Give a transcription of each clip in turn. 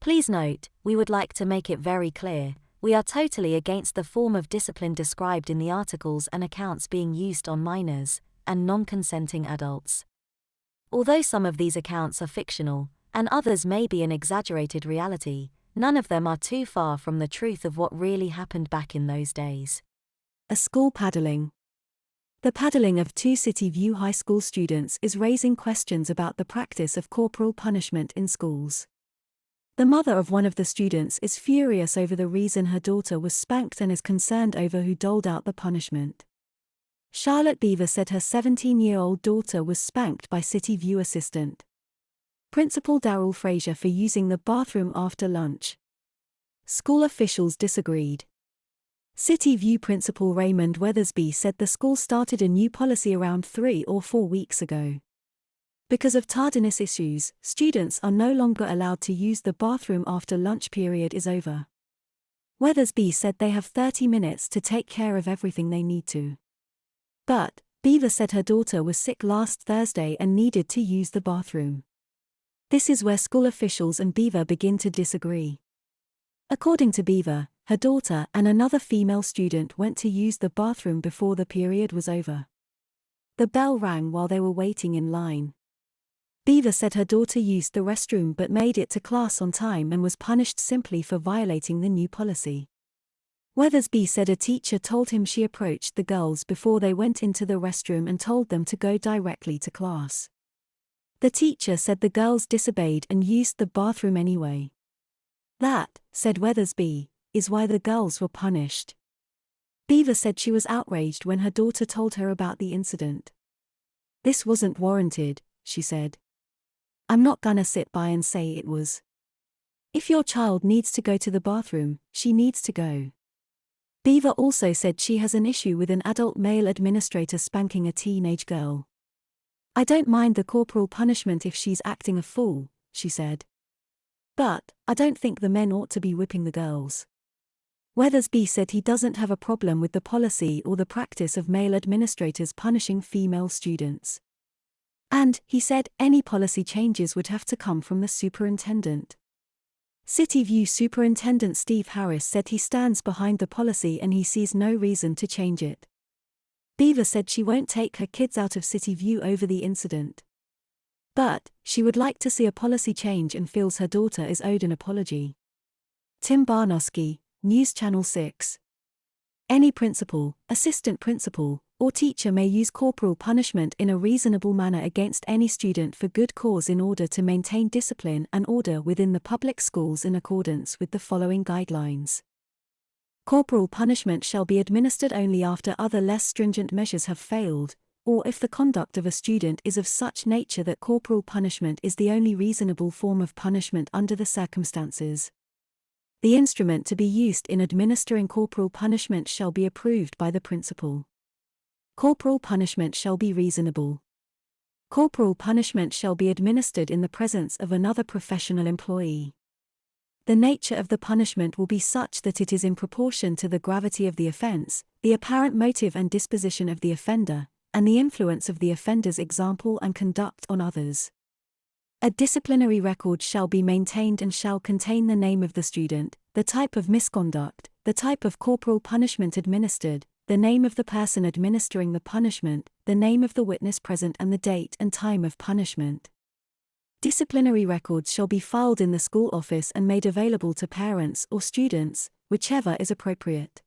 Please note, we would like to make it very clear, we are totally against the form of discipline described in the articles and accounts being used on minors and non-consenting adults. Although some of these accounts are fictional, and others may be an exaggerated reality, none of them are too far from the truth of what really happened back in those days. A school paddling. The paddling of two City View High School students is raising questions about the practice of corporal punishment in schools. The mother of one of the students is furious over the reason her daughter was spanked and is concerned over who doled out the punishment. Charlotte Beaver said her 17-year-old daughter was spanked by City View assistant Principal Darrell Fraser for using the bathroom after lunch. School officials disagreed. City View Principal Raymond Weathersby said the school started a new policy around 3 or 4 weeks ago. Because of tardiness issues, students are no longer allowed to use the bathroom after lunch period is over. Weathersby said they have 30 minutes to take care of everything they need to. But, Beaver said her daughter was sick last Thursday and needed to use the bathroom. This is where school officials and Beaver begin to disagree. According to Beaver, her daughter and another female student went to use the bathroom before the period was over. The bell rang while they were waiting in line. Beaver said her daughter used the restroom but made it to class on time and was punished simply for violating the new policy. Weathersby said a teacher told him she approached the girls before they went into the restroom and told them to go directly to class. The teacher said the girls disobeyed and used the bathroom anyway. That, said Weathersby, is why the girls were punished. Beaver said she was outraged when her daughter told her about the incident. This wasn't warranted, she said. I'm not gonna sit by and say it was. If your child needs to go to the bathroom, she needs to go. Beaver also said she has an issue with an adult male administrator spanking a teenage girl. I don't mind the corporal punishment if she's acting a fool, she said. But, I don't think the men ought to be whipping the girls. Weathersby said he doesn't have a problem with the policy or the practice of male administrators punishing female students. And, he said, any policy changes would have to come from the superintendent. City View Superintendent Steve Harris said he stands behind the policy and he sees no reason to change it. Beaver said she won't take her kids out of City View over the incident. But, she would like to see a policy change and feels her daughter is owed an apology. Tim Barnoski, News Channel 6. Any principal, assistant principal, or teacher may use corporal punishment in a reasonable manner against any student for good cause in order to maintain discipline and order within the public schools in accordance with the following guidelines. Corporal punishment shall be administered only after other less stringent measures have failed, or if the conduct of a student is of such nature that corporal punishment is the only reasonable form of punishment under the circumstances. The instrument to be used in administering corporal punishment shall be approved by the principal. Corporal punishment shall be reasonable. Corporal punishment shall be administered in the presence of another professional employee. The nature of the punishment will be such that it is in proportion to the gravity of the offense, the apparent motive and disposition of the offender, and the influence of the offender's example and conduct on others. A disciplinary record shall be maintained and shall contain the name of the student, the type of misconduct, the type of corporal punishment administered, the name of the person administering the punishment, the name of the witness present and the date and time of punishment. Disciplinary records shall be filed in the school office and made available to parents or students, whichever is appropriate.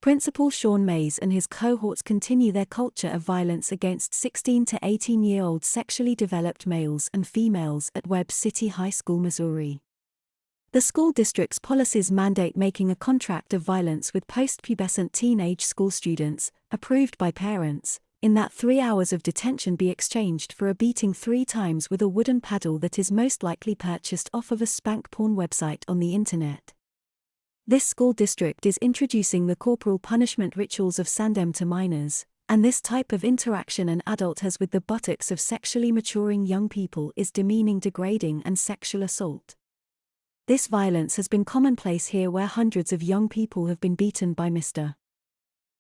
Principal Sean Mays and his cohorts continue their culture of violence against 16 to 18-year-old sexually developed males and females at Webb City High School, Missouri. The school district's policies mandate making a contract of violence with post-pubescent teenage school students, approved by parents, in that 3 hours of detention be exchanged for a beating 3 times with a wooden paddle that is most likely purchased off of a spank porn website on the internet. This school district is introducing the corporal punishment rituals of Sandem to minors, and this type of interaction an adult has with the buttocks of sexually maturing young people is demeaning, degrading and sexual assault. This violence has been commonplace here where hundreds of young people have been beaten by Mr.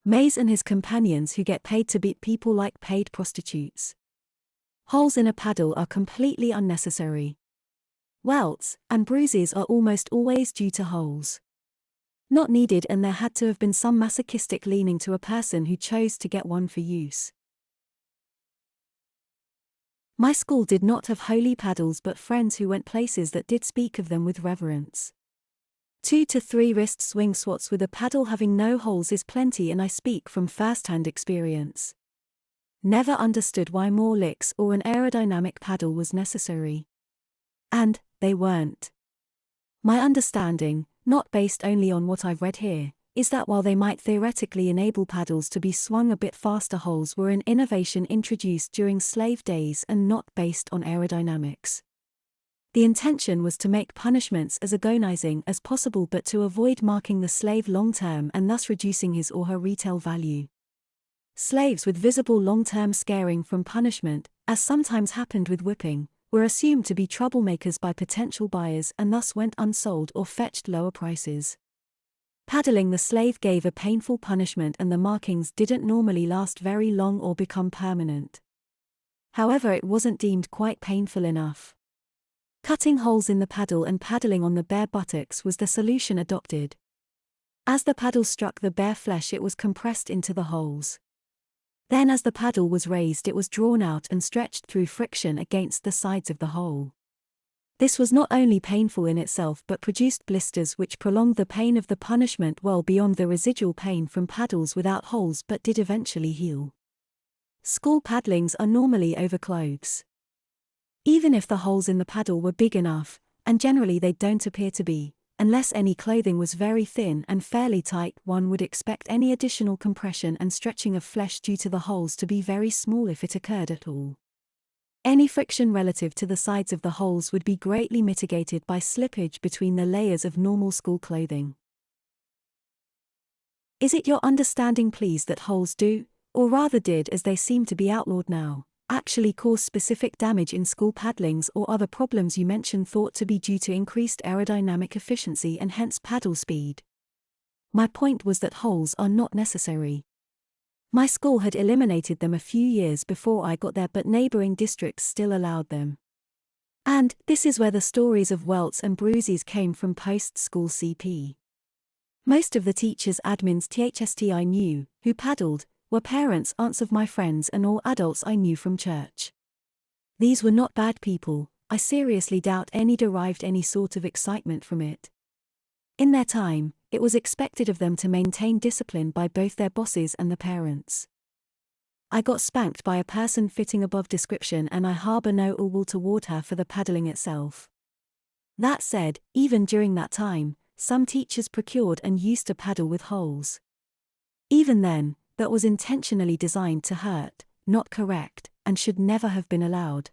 Mays and his companions who get paid to beat people like paid prostitutes. Holes in a paddle are completely unnecessary. Welts and bruises are almost always due to holes. Not needed, and there had to have been some masochistic leaning to a person who chose to get one for use. My school did not have holy paddles, but friends who went places that did speak of them with reverence. 2 to 3 wrist swing swats with a paddle having no holes is plenty, and I speak from first-hand experience. Never understood why more licks or an aerodynamic paddle was necessary. And they weren't. My understanding, not based only on what I've read here, is that while they might theoretically enable paddles to be swung a bit faster, holes were an innovation introduced during slave days and not based on aerodynamics. The intention was to make punishments as agonizing as possible, but to avoid marking the slave long-term and thus reducing his or her retail value. Slaves with visible long-term scarring from punishment, as sometimes happened with whipping, were assumed to be troublemakers by potential buyers and thus went unsold or fetched lower prices. Paddling the slave gave a painful punishment, and the markings didn't normally last very long or become permanent. However, it wasn't deemed quite painful enough. Cutting holes in the paddle and paddling on the bare buttocks was the solution adopted. As the paddle struck the bare flesh, it was compressed into the holes. Then as the paddle was raised, it was drawn out and stretched through friction against the sides of the hole. This was not only painful in itself, but produced blisters which prolonged the pain of the punishment well beyond the residual pain from paddles without holes, but did eventually heal. School paddlings are normally over clothes. Even if the holes in the paddle were big enough, and generally they don't appear to be, unless any clothing was very thin and fairly tight, one would expect any additional compression and stretching of flesh due to the holes to be very small if it occurred at all. Any friction relative to the sides of the holes would be greatly mitigated by slippage between the layers of normal school clothing. Is it your understanding, please, that holes do, or rather did, as they seem to be outlawed now, actually cause specific damage in school paddlings, or other problems you mentioned thought to be due to increased aerodynamic efficiency and hence paddle speed? My point was that holes are not necessary. My school had eliminated them a few years before I got there, but neighboring districts still allowed them. And this is where the stories of welts and bruises came from post-school CP. Most of the teachers, admins, THST I knew, who paddled, were parents, aunts of my friends, and all adults I knew from church. These were not bad people. I seriously doubt any derived any sort of excitement from it. In their time, it was expected of them to maintain discipline by both their bosses and the parents. I got spanked by a person fitting above description, and I harbor no ill will toward her for the paddling itself. That said, even during that time, some teachers procured and used a paddle with holes. Even then, that was intentionally designed to hurt, not correct, and should never have been allowed.